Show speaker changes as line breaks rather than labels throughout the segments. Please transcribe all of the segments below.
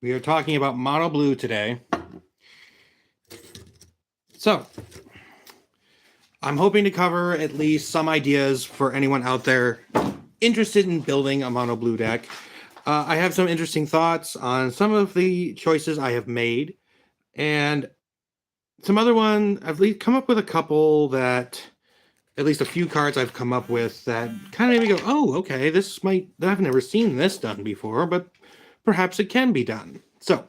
We are talking about mono blue today. So, I'm hoping to cover at least some ideas for anyone out there interested in building a mono blue deck. I have some interesting thoughts on some of the choices I have made, and some other one, I've come up with a couple that, at least a few cards I've come up with that kind of made me go, oh, okay, I've never seen this done before, but perhaps it can be done. So,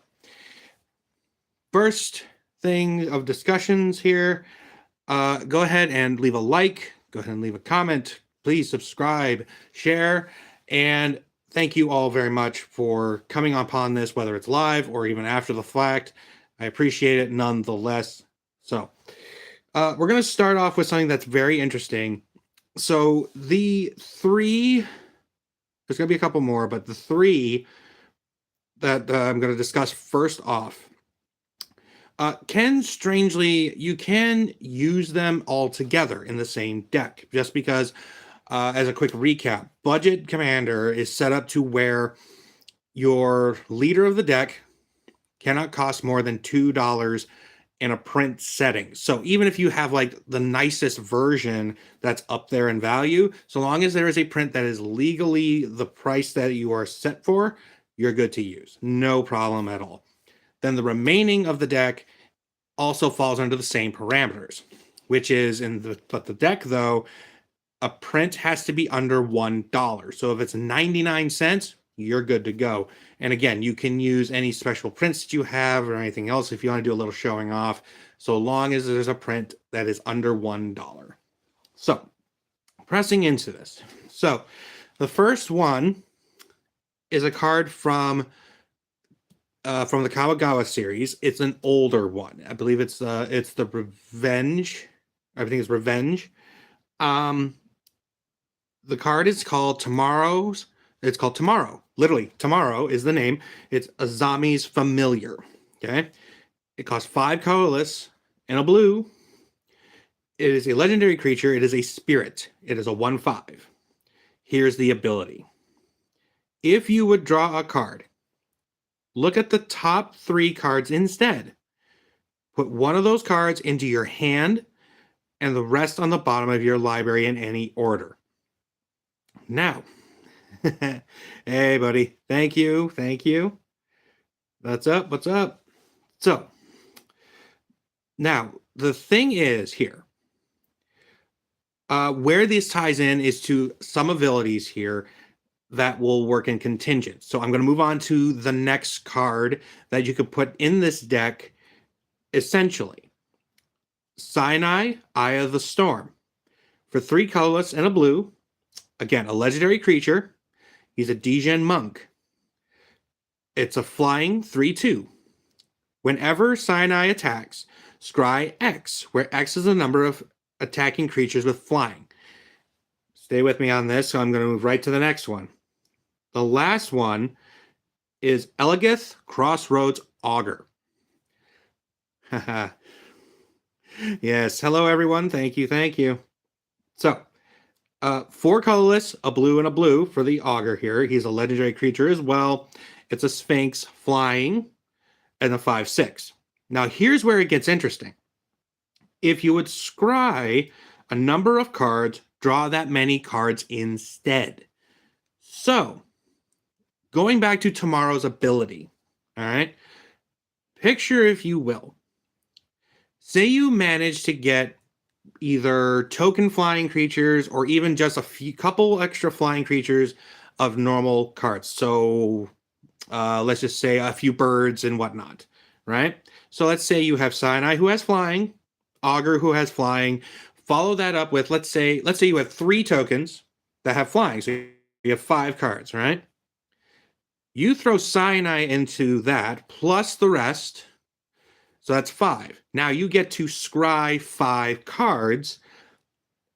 first thing of discussions here, go ahead and leave a like, go ahead and leave a comment, please subscribe, share, and thank you all very much for coming upon this, whether it's live or even after the fact. I appreciate it nonetheless. So, we're going to start off with something that's very interesting. So, there's going to be a couple more, but the three that I'm going to discuss first off, you can use them all together in the same deck, just because, as a quick recap, Budget Commander is set up to where your leader of the deck cannot cost more than $2 in a print setting. So even if you have like the nicest version that's up there in value, so long as there is a print that is legally the price that you are set for, you're good to use. No problem at all. Then the remaining of the deck also falls under the same parameters, which is but the deck though, a print has to be under $1. So if it's 99 cents, you're good to go. And again, you can use any special prints that you have or anything else if you want to do a little showing off, so long as there's a print that is under $1. So, pressing into this. So, the first one is a card from the Kamigawa series. It's an older one. I believe it's the Revenge. I think it's Revenge. The card is called Tomorrow's. It's called Tomorrow. Literally, Tomorrow is the name. It's Azami's Familiar. Okay? It costs 5 colorless and a blue. It is a legendary creature. It is a spirit. It is a 1/5. Here's the ability. If you would draw a card, look at the top 3 cards instead. Put one of those cards into your hand and the rest on the bottom of your library in any order. Now, hey, buddy. Thank you. Thank you. What's up? What's up? So, now, the thing is here, where this ties in is to some abilities here that will work in contingent. So I'm going to move on to the next card that you could put in this deck, essentially. Sinai, Eye of the Storm. For 3 colorless and a blue, again, a legendary creature. He's a Degen monk. It's a flying 3/2. Whenever Sinai attacks, scry X, where X is the number of attacking creatures with flying. Stay with me on this, so I'm going to move right to the next one. The last one is Elegith Crossroads Augur. Yes, hello everyone. Thank you, thank you. So, 4 colorless, a blue and a blue for the Augur here. He's a legendary creature as well. It's a Sphinx flying and a 5/6. Now, here's where it gets interesting. If you would scry a number of cards, draw that many cards instead. So, going back to Tomorrow's ability, all right? Picture, if you will, say you manage to get either token flying creatures or even just couple extra flying creatures of normal cards. So let's just say a few birds and whatnot, right? So let's say you have Sinai who has flying, Augur who has flying. Follow that up with, let's say you have 3 tokens that have flying. So you have 5 cards, right? You throw Sinai into that plus the rest. So that's 5. Now you get to scry 5 cards,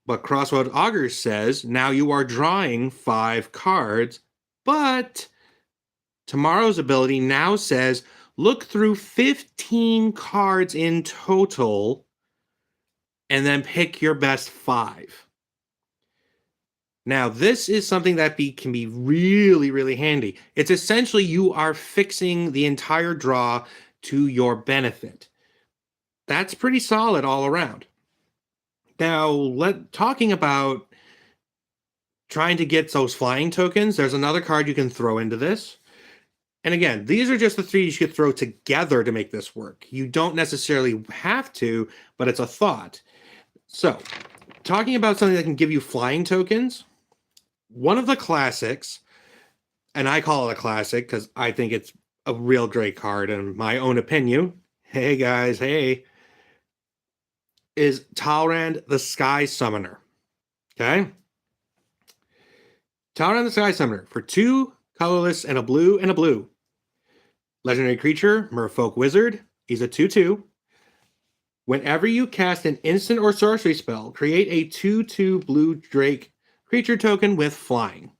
but Crossroad Augur says now you are drawing 5 cards, but Tomorrow's ability now says look through 15 cards in total and then pick your best 5. Now, this is something that can be really, really handy. It's essentially you are fixing the entire draw to your benefit. That's pretty solid all around. Now, talking about trying to get those flying tokens, there's another card you can throw into this. And again, these are just the three you should throw together to make this work. You don't necessarily have to, but it's a thought. So, talking about something that can give you flying tokens, one of the classics, and I call it a classic because I think it's a real great card in my own opinion. Hey guys, hey. Is Talrand the Sky Summoner. Okay? Talrand the Sky Summoner for 2 colorless and a blue. Legendary creature, Merfolk Wizard. He's a 2/2. Whenever you cast an instant or sorcery spell, create a 2/2 blue Drake creature token with flying.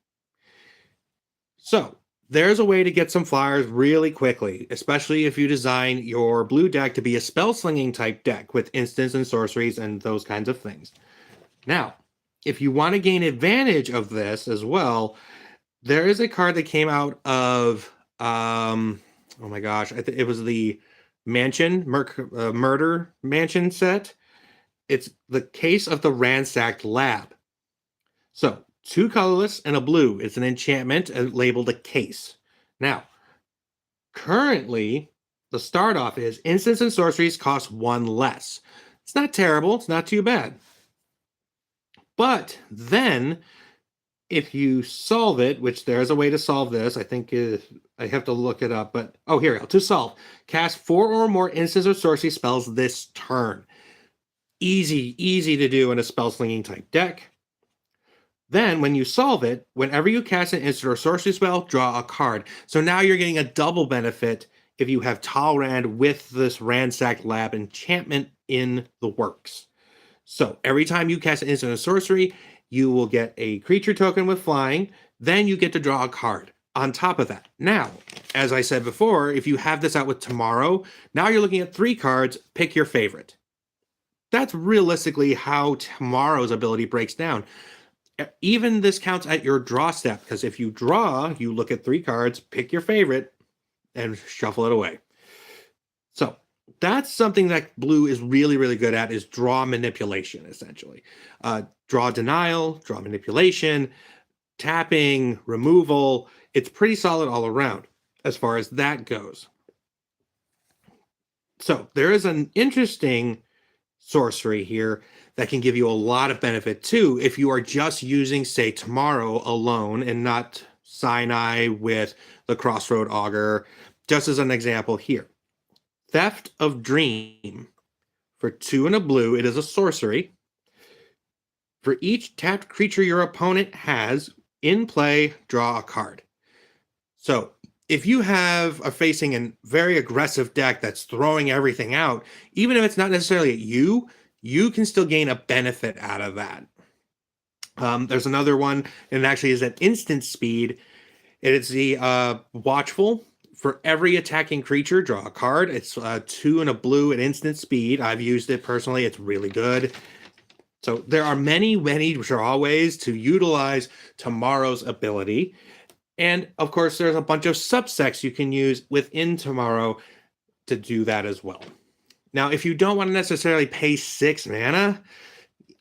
So, there's a way to get some flyers really quickly, especially if you design your blue deck to be a spell slinging type deck with instants and sorceries and those kinds of things. Now, if you want to gain advantage of this as well, there is a card that came out of, oh my gosh, it was the Murder Mansion set. It's the Case of the Ransacked Lab. So, 2 colorless and a blue. It's an enchantment labeled a case. Now, currently, the start off is instants and sorceries cost 1 less. It's not terrible. It's not too bad. But then, if you solve it, which there's a way to solve this, I think I have to look it up, but here we go. To solve, cast 4 or more instants or sorcery spells this turn. Easy to do in a spell slinging type deck. Then, when you solve it, whenever you cast an instant or sorcery spell, draw a card. So now you're getting a double benefit if you have Talrand with this Ransacked Lab enchantment in the works. So every time you cast an instant or sorcery, you will get a creature token with flying. Then you get to draw a card on top of that. Now, as I said before, if you have this out with Tomorrow, now you're looking at 3 cards, pick your favorite. That's realistically how Tomorrow's ability breaks down. Even this counts at your draw step, because if you draw, you look at 3 cards, pick your favorite, and shuffle it away. So that's something that blue is really, really good at, is draw manipulation, essentially. Draw denial, draw manipulation, tapping, removal. It's pretty solid all around as far as that goes. So there is an interesting sorcery here that can give you a lot of benefit too if you are just using, say, Tomorrow alone and not Sinai with the Crossroad Augur. Just as an example here. Theft of Dream. For 2 and a blue, it is a sorcery. For each tapped creature your opponent has in play, draw a card. So if you have facing a very aggressive deck that's throwing everything out, even if it's not necessarily at you, you can still gain a benefit out of that. There's another one, and it actually is at instant speed. It's the Watchful. For every attacking creature, draw a card. It's 2 and a blue at instant speed. I've used it personally. It's really good. So there are many draw ways to utilize Tomorrow's ability. And of course, there's a bunch of subsects you can use within Tomorrow to do that as well. Now, if you don't want to necessarily pay 6 mana,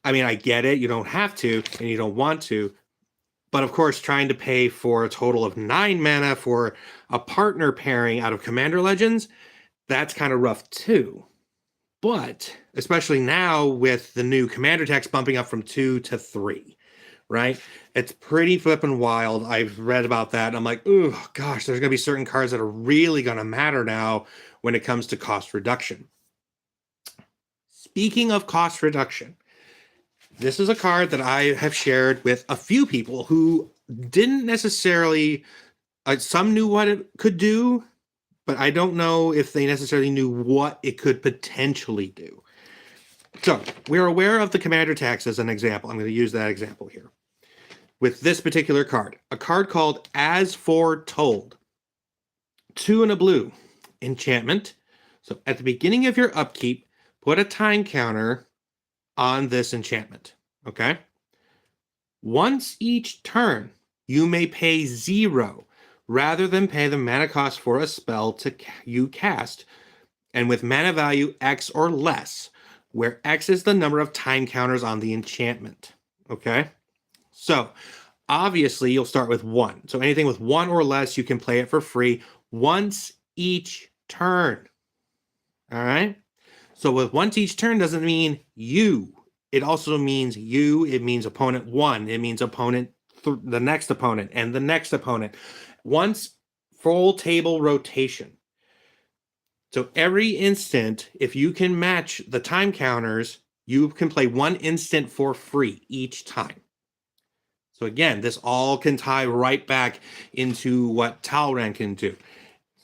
I mean, I get it. You don't have to, and you don't want to. But of course, trying to pay for a total of 9 mana for a partner pairing out of Commander Legends, that's kind of rough too. But especially now with the new Commander text bumping up from 2 to 3, right? It's pretty flippin' wild. I've read about that, and I'm like, oh gosh, there's going to be certain cards that are really going to matter now when it comes to cost reduction. Speaking of cost reduction, this is a card that I have shared with a few people who didn't necessarily, some knew what it could do, but I don't know if they necessarily knew what it could potentially do. So we're aware of the Commander tax as an example. I'm going to use that example here. With this particular card, a card called As Foretold. 2 and a blue. Enchantment. So at the beginning of your upkeep, put a time counter on this enchantment, okay? Once each turn, you may pay 0 rather than pay the mana cost for a spell you cast, and with mana value X or less, where X is the number of time counters on the enchantment. Okay? So, obviously, you'll start with 1. So anything with 1 or less, you can play it for free once each turn. All right? So with once each turn doesn't mean you. It also means you. It means opponent 1. It means opponent the next opponent and the next opponent. Once full table rotation. So every instant, if you can match the time counters, you can play 1 instant for free each time. So again, this all can tie right back into what Talrand can do.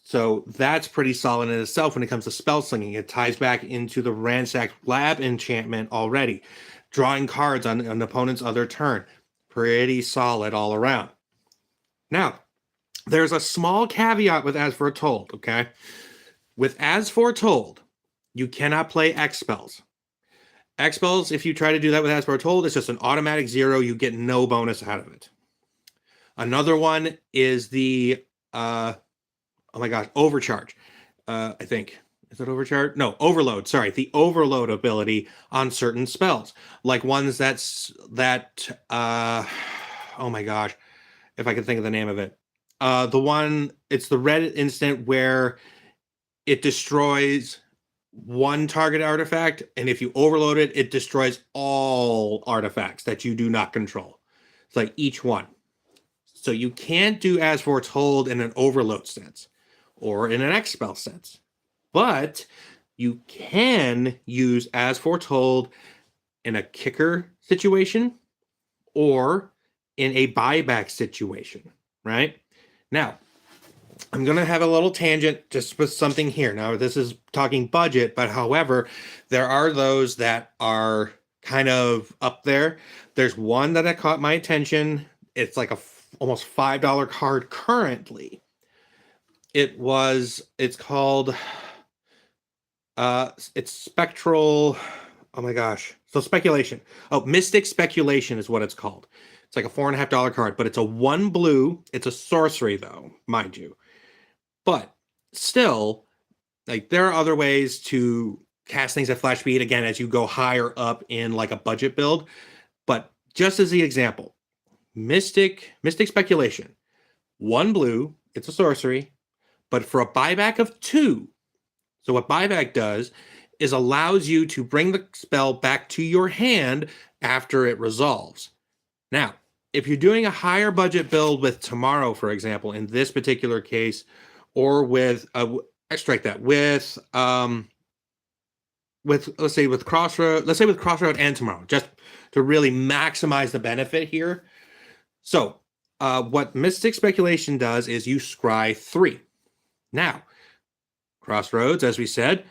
So that's pretty solid in itself when it comes to spell slinging. It ties back into the Ransack Lab enchantment already. Drawing cards on an opponent's other turn. Pretty solid all around. Now, there's a small caveat with As Foretold, okay? With As Foretold, you cannot play X spells. X spells, if you try to do that with As Foretold, it's just an automatic 0. You get no bonus out of it. Another one is the oh my gosh, Overcharge. I think. Is it Overcharge? No, Overload. Sorry, the Overload ability on certain spells. Like ones oh my gosh, if I can think of the name of it. It's the red instant where it destroys one target artifact, and if you overload it, it destroys all artifacts that you do not control. It's like each one. So you can't do As Foretold in an Overload sense or in an X spell sense. But you can use As Foretold in a kicker situation or in a buyback situation, right? Now, I'm going to have a little tangent just with something here. Now, this is talking budget, but however, there are those that are kind of up there. There's one that caught my attention. It's like almost $5 card currently. It's called, it's Spectral, oh my gosh. So Speculation. Oh, Mystic Speculation is what it's called. It's like a $4.50 card, but it's a 1 blue. It's a sorcery though, mind you. But still, like there are other ways to cast things at flash speed, again, as you go higher up in like a budget build. But just as the example, Mystic Speculation, 1 blue, it's a sorcery, but for a buyback of 2. So what buyback does is allows you to bring the spell back to your hand after it resolves. Now, if you're doing a higher budget build with Tomorrow, for example, in this particular case, or with let's say with Crossroad and Tomorrow, just to really maximize the benefit here. So what Mystic Speculation does is you scry 3. Now, Crossroads, as we said,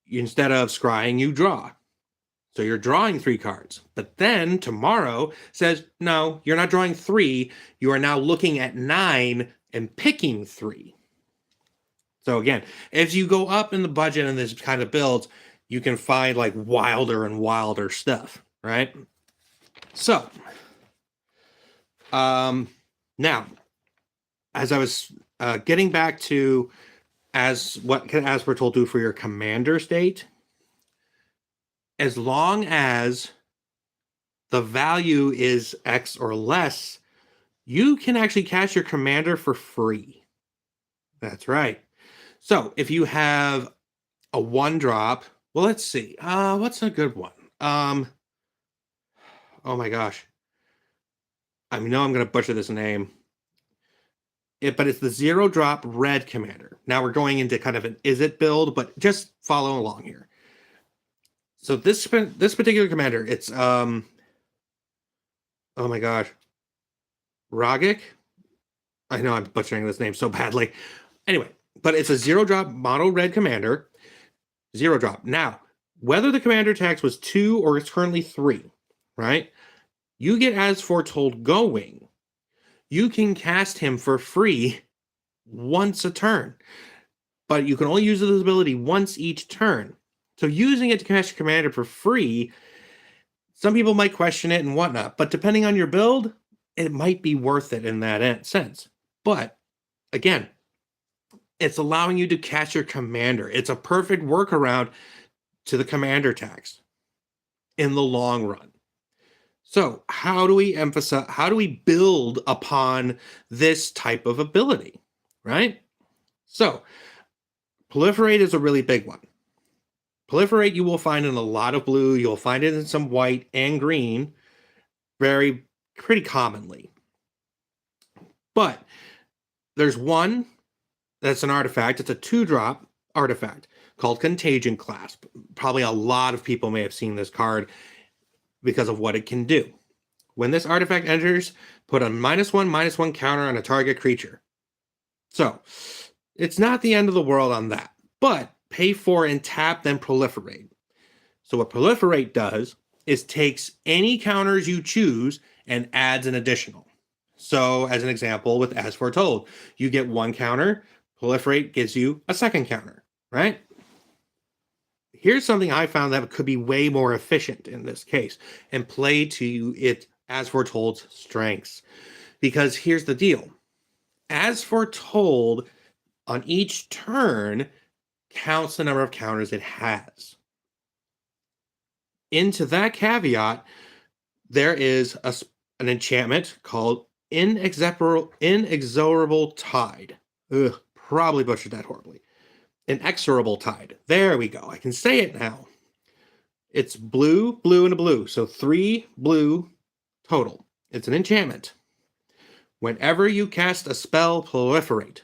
instead of scrying, you draw. So you're drawing 3 cards. But then Tomorrow says, no, you're not drawing 3. You are now looking at 9 and picking 3. So again, as you go up in the budget in this kind of builds, you can find like wilder and wilder stuff, right? So, now, as I was getting back to what can As Foretold do for your commander state, as long as the value is X or less, you can actually cast your commander for free. That's right. So if you have a 1-drop, well, let's see. What's a good one? Oh my gosh. I know I'm going to butcher this name. But it's the 0-drop red commander. Now we're going into kind of an is it build, but just follow along here. So this particular commander, it's oh my gosh, Rogic. I know I'm butchering this name so badly. Anyway, but it's a 0-drop mono red commander, 0-drop. Now, whether the commander tax was 2 or it's currently 3, right? You get As Foretold going. You can cast him for free once a turn, but you can only use this ability once each turn. So using it to cast your commander for free Some people might question it and whatnot, but depending on your build, it might be worth it in that sense. But again, it's allowing you to catch your commander. It's a perfect workaround to the commander tax in the long run. So, how do we build upon this type of ability, right? So, proliferate is a really big one. Proliferate you will find in a lot of blue, you'll find it in some white and green, pretty commonly. But there's one that's an artifact, it's a 2-drop artifact called Contagion Clasp. Probably a lot of people may have seen this card because of what it can do. When this artifact enters, put a -1/-1 counter on a target creature. So, it's not the end of the world on that, but pay 4 and tap, then proliferate. So what proliferate does is takes any counters you choose and adds an additional. So as an example, with As Foretold, you get 1 counter, proliferate gives you a 2nd counter, right? Here's something I found that could be way more efficient in this case and play to it As Foretold's strengths. Because here's the deal. As Foretold on each turn counts the number of counters it has. Into that caveat, there is an enchantment called Inexorable Tide. Ugh, probably butchered that horribly. Inexorable Tide. There we go. I can say it now. It's blue, blue, and a blue. So 3 blue total. It's an enchantment. Whenever you cast a spell, proliferate.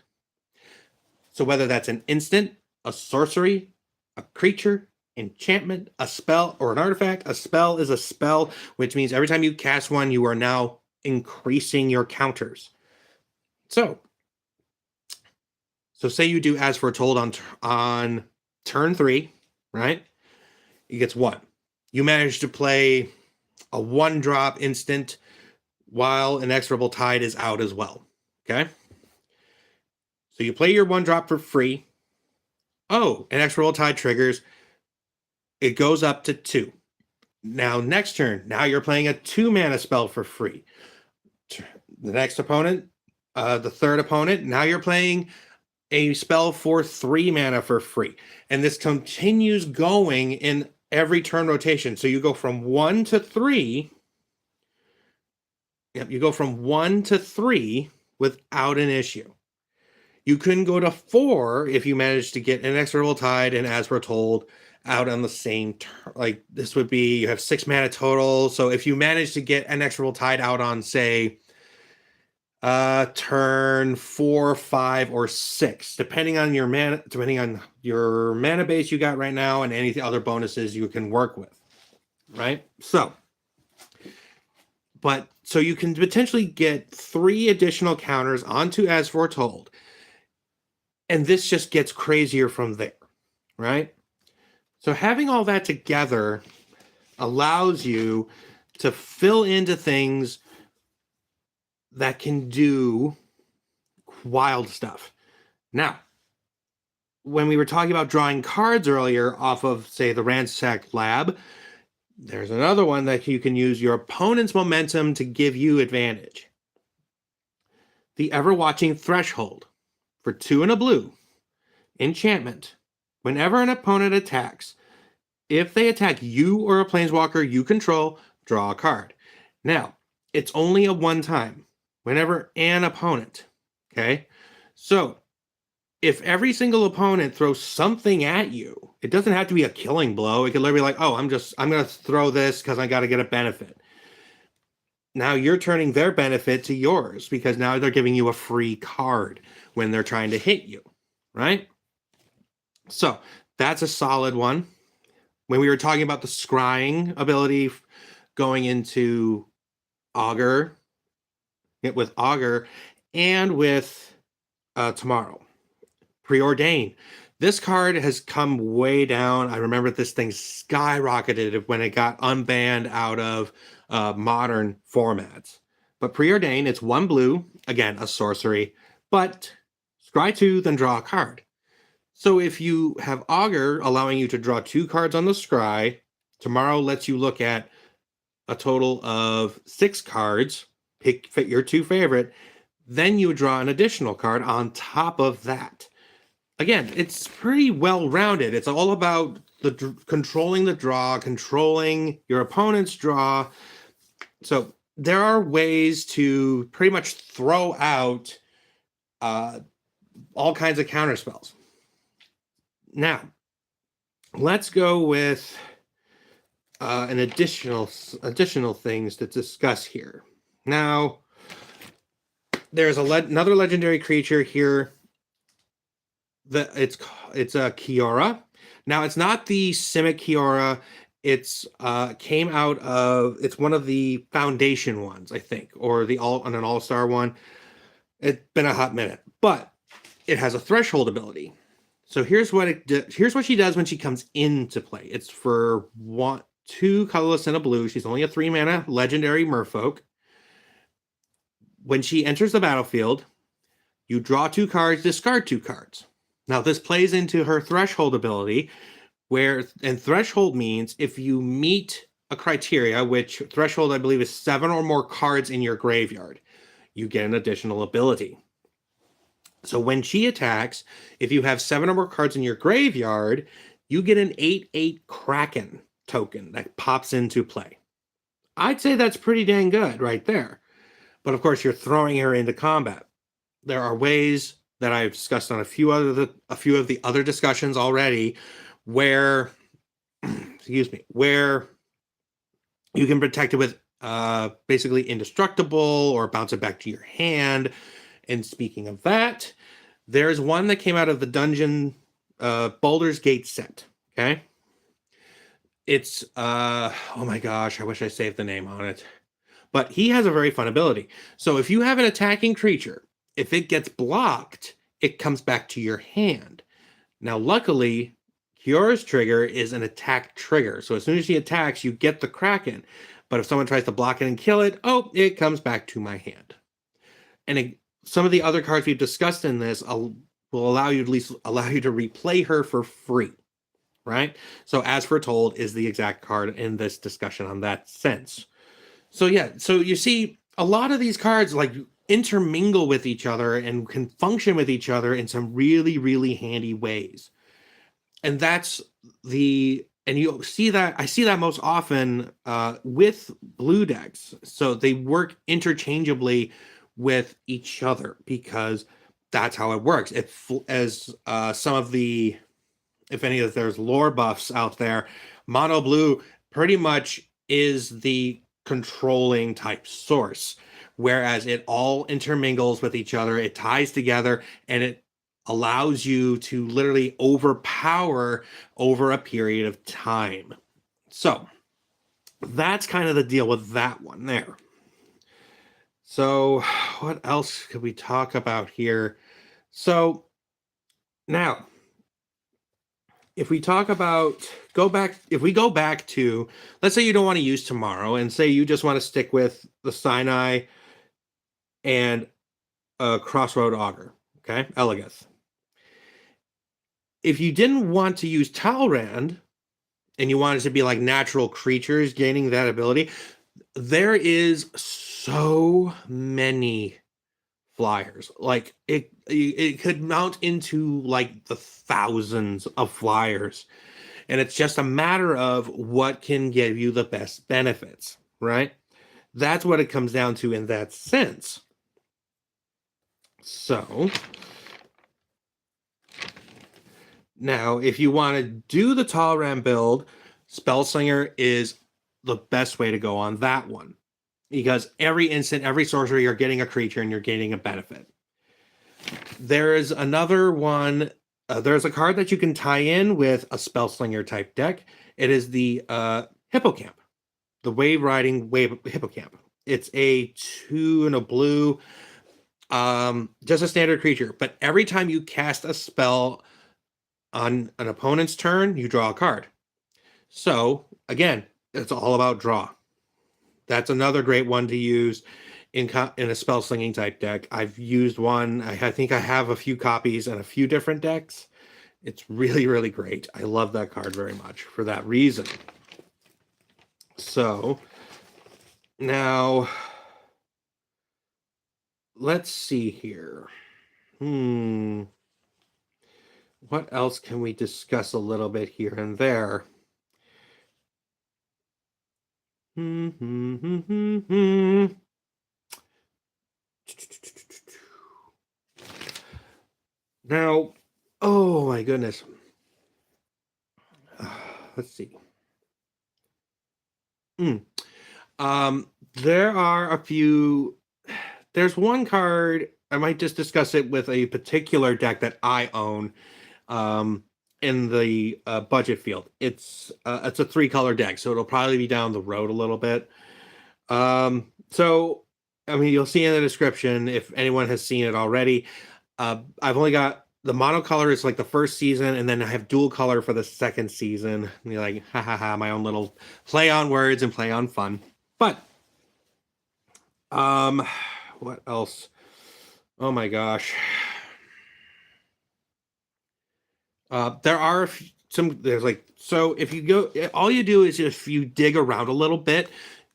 So whether that's an instant, a sorcery, a creature, enchantment, a spell, or an artifact, a spell is a spell, which means every time you cast one, you are now increasing your counters. So say you do As Foretold on turn 3, right? It gets 1. You manage to play a 1-drop instant while Inexorable Tide is out as well, okay? So you play your 1-drop for free. Oh, Inexorable Tide triggers. It goes up to 2. Now, next turn, now you're playing a 2-mana spell for free. The next opponent, the third opponent, now you're playing a spell for 3 mana for free. And this continues going in every turn rotation. So you go from 1 to 3. Yep, you go from 1 to 3 without an issue. You can go to 4 if you manage to get Inexorable Tide and As Foretold out on the same turn. Like this would be, you have 6 mana total. So if you manage to get Inexorable Tide out on, say, turn 4, 5, or 6, depending on your mana base you got right now and any other bonuses you can work with, right? So you can potentially get 3 additional counters onto As Foretold, and this just gets crazier from there, right? So having all that together allows you to fill into things that can do wild stuff. Now, when we were talking about drawing cards earlier off of, say, the Ransacked Lab, there's another one that you can use your opponent's momentum to give you advantage. The Ever-Watching Threshold. For 2 and a blue. Enchantment. Whenever an opponent attacks, if they attack you or a planeswalker you control, draw a card. Now, it's only a 1 time. Whenever an opponent. Okay? So, if every single opponent throws something at you, it doesn't have to be a killing blow. It could literally be like, oh, I'm going to throw this because I got to get a benefit. Now you're turning their benefit to yours because now they're giving you a free card when they're trying to hit you, right? So that's a solid one. When we were talking about the scrying ability going into Augur, with Augur and with Tomorrow. Preordain. This card has come way down. I remember this thing skyrocketed when it got unbanned out of modern formats. But Preordain, it's 1 blue, again, a sorcery, but scry 2, then draw a card. So if you have Augur allowing you to draw 2 cards on the scry, Tomorrow lets you look at a total of 6 cards, fit your 2 favorite, then you would draw an additional card on top of that. Again, it's pretty well rounded. It's all about controlling the draw, controlling your opponent's draw. So there are ways to pretty much throw out all kinds of counter spells. Now, let's go with an additional things to discuss here. Now, there's another legendary creature here. It's a Kiora. Now, it's not the Simic Kiora. It's came out of, it's one of the foundation ones, I think, or an all-star one. It's been a hot minute, but it has a threshold ability. So here's what she does when she comes into play. It's for 2 colorless and a blue. She's only a 3-mana legendary merfolk. When she enters the battlefield, you draw 2 cards, discard 2 cards. Now this plays into her threshold ability, and threshold means if you meet a criteria, which threshold I believe is 7 or more cards in your graveyard, you get an additional ability. So when she attacks, if you have 7 or more cards in your graveyard, you get an 8/8 Kraken token that pops into play. I'd say that's pretty dang good right there. But of course, you're throwing her into combat. There are ways that I've discussed on a few of the other discussions already where, where you can protect it with basically indestructible or bounce it back to your hand. And speaking of that, there's one that came out of the Dungeon Baldur's Gate set. Okay. It's oh my gosh, I wish I saved the name on it. But he has a very fun ability. So if you have an attacking creature, if it gets blocked, it comes back to your hand. Now, luckily, Kiora's trigger is an attack trigger. So as soon as she attacks, you get the Kraken. But if someone tries to block it and kill it, it comes back to my hand. And some of the other cards we've discussed in this will allow you to replay her for free, right? So As Foretold is the exact card in this discussion on that sense. So yeah, so you see a lot of these cards like intermingle with each other and can function with each other in some really, really handy ways. And you see that, I see that most often with blue decks. So they work interchangeably with each other because that's how it works. If there's lore buffs out there, mono blue pretty much is the controlling type source, whereas it all intermingles with each other, it ties together, and it allows you to literally overpower over a period of time. So that's kind of the deal with that one there. So what else could we talk about here? So now, if we go back to, let's say you don't want to use tomorrow, and say you just want to stick with the Sinai and a Crossroad Augur, okay, Elegeth. If you didn't want to use Talrand, and you wanted to be like natural creatures gaining that ability, there is so many flyers. Like it could mount into like the thousands of flyers, and it's just a matter of what can give you the best benefits, right? That's what it comes down to in that sense. So now, if you want to do the Talrand build, Spellslinger is the best way to go on that one, because every instant, every sorcery, you're getting a creature and you're gaining a benefit. There is another one. There's a card that you can tie in with a Spellslinger type deck. It is the Hippocamp, the Wave Riding Hippocamp. It's a 2 and a blue, just a standard creature. But every time you cast a spell on an opponent's turn, you draw a card. So again, it's all about draw. That's another great one to use in a spell slinging type deck. I've used one. I think I have a few copies in a few different decks. It's really, really great. I love that card very much for that reason. So Now, let's see here. Hmm. What else can we discuss a little bit here and there? Hmm, hmm, hmm, hmm, hmm. Now, oh my goodness. Let's see. Hmm. There are a few. There's one card. I might just discuss it with a particular deck that I own. Um, in the budget field. It's a three-color deck, so it'll probably be down the road a little bit. So I mean, you'll see in the description if anyone has seen it already. I've only got the monocolor is like the first season, and then I have dual color for the second season. And you're like, ha ha ha, my own little play on words and play on fun. But um, what else? Oh my gosh. There are some, there's like, so if you go, all you do is if you dig around a little bit,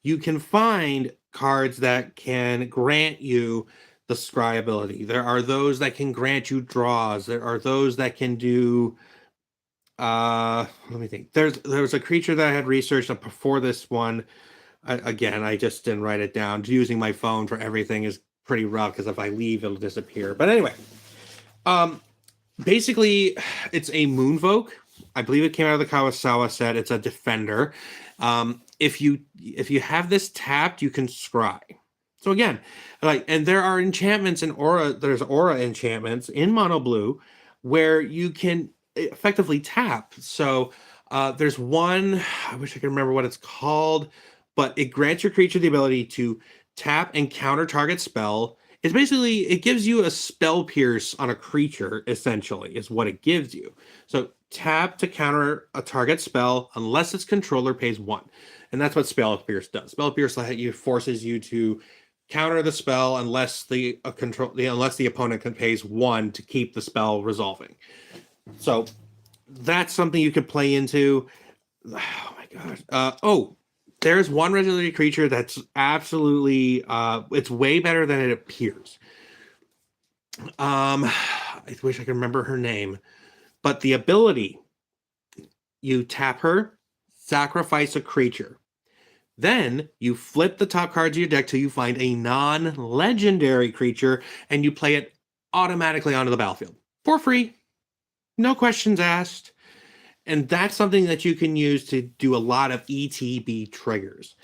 you can find cards that can grant you the scry ability. There are those that can grant you draws. There are those that can do, let me think. There's a creature that I had researched before this one. Again, I just didn't write it down. Using my phone for everything is pretty rough because if I leave, it'll disappear. But anyway, um, basically, it's a Moonvoke. I believe it came out of the Kawasawa set. It's a defender. If you have this tapped, you can scry. So again, like, and there are enchantments in aura. There's aura enchantments in mono blue where you can effectively tap. So there's one. I wish I could remember what it's called, but it grants your creature the ability to tap and counter target spell. It's basically, it gives you a spell pierce on a creature, essentially, is what it gives you. So tap to counter a target spell unless its controller pays one. And that's what spell pierce does. Spell pierce forces you to counter the spell unless unless the opponent pays one to keep the spell resolving. So that's something you could play into. Oh my gosh. There's one legendary creature that's absolutely it's way better than it appears. I wish I could remember her name, but the ability, you tap her, sacrifice a creature. Then you flip the top cards of your deck till you find a non-legendary creature and you play it automatically onto the battlefield for free. No questions asked. And that's something that you can use to do a lot of ETB triggers.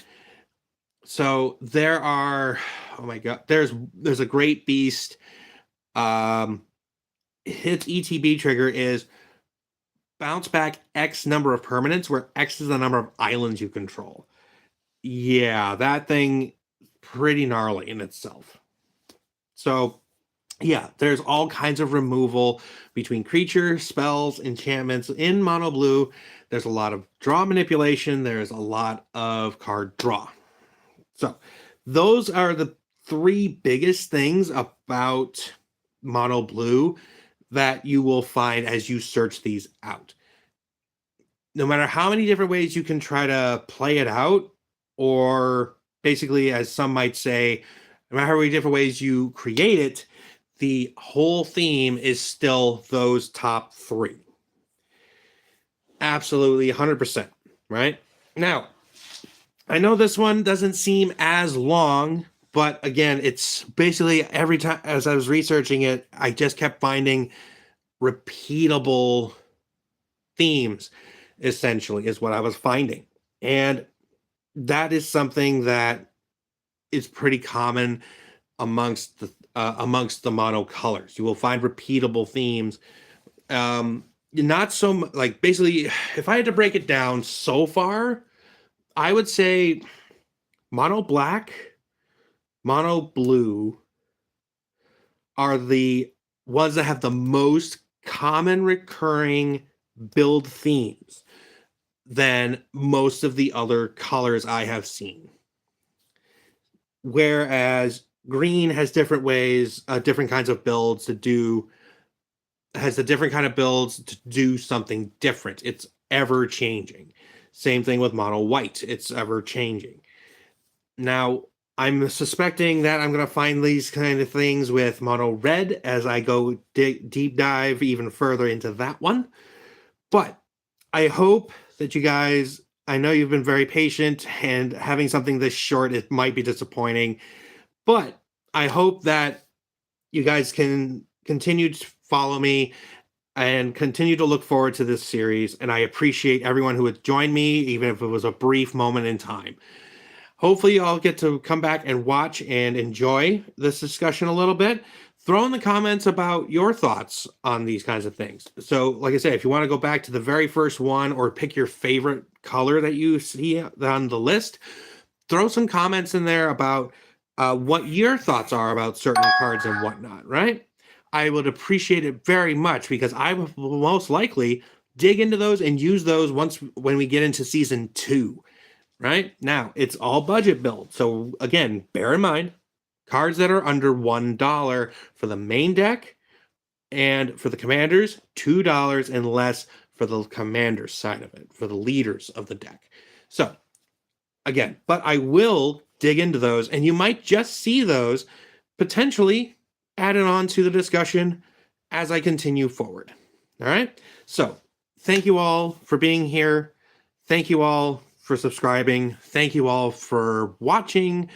So there are, oh my god, there's a great beast. Its ETB trigger is bounce back X number of permanents, where X is the number of islands you control. Yeah, that thing pretty gnarly in itself. So yeah, there's all kinds of removal between creatures, spells, enchantments in mono blue. There's a lot of draw manipulation. There's a lot of card draw. So those are the three biggest things about mono blue that you will find as you search these out. No matter how many different ways you can try to play it out, or basically, as some might say, no matter how many different ways you create it, the whole theme is still those top three. Absolutely 100%. Right? Now, I know this one doesn't seem as long, but again, it's basically every time as I was researching it, I just kept finding repeatable themes, essentially, is what I was finding. And that is something that is pretty common amongst the mono colors. You will find repeatable themes. Not so like basically, if I had to break it down so far, I would say mono black, mono blue are the ones that have the most common recurring build themes than most of the other colors I have seen. Whereas green has different ways, different kinds of builds to do, has a different kind of builds to do something different. It's ever changing. Same thing with mono white, it's ever changing. Now, I'm suspecting that I'm going to find these kind of things with mono red as I go deep dive even further into that one. But I hope that you guys, I know you've been very patient, and having something this short, it might be disappointing, but I hope that you guys can continue to follow me and continue to look forward to this series. And I appreciate everyone who has joined me, even if it was a brief moment in time. Hopefully, I'll get to come back and watch and enjoy this discussion a little bit. Throw in the comments about your thoughts on these kinds of things. So, like I said, if you want to go back to the very first one or pick your favorite color that you see on the list, throw some comments in there about what your thoughts are about certain cards and whatnot, right? I would appreciate it very much because I will most likely dig into those and use those once when we get into season 2. Right now, it's all budget build. So again, bear in mind, cards that are under $1 for the main deck, and for the commanders, $2 and less for the commander side of it, for the leaders of the deck. So again, but I will dig into those, and you might just see those potentially added on to the discussion as I continue forward. All right. So thank you all for being here. Thank you all for subscribing. Thank you all for watching,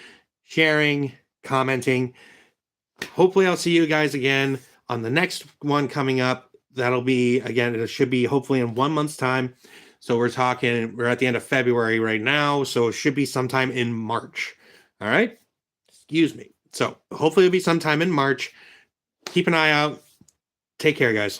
sharing, commenting. Hopefully, I'll see you guys again on the next one coming up. That'll be, again, it should be hopefully in 1 month's time. So we're at the end of February right now. So it should be sometime in March. All right. Excuse me. So hopefully it'll be sometime in March. Keep an eye out. Take care, guys.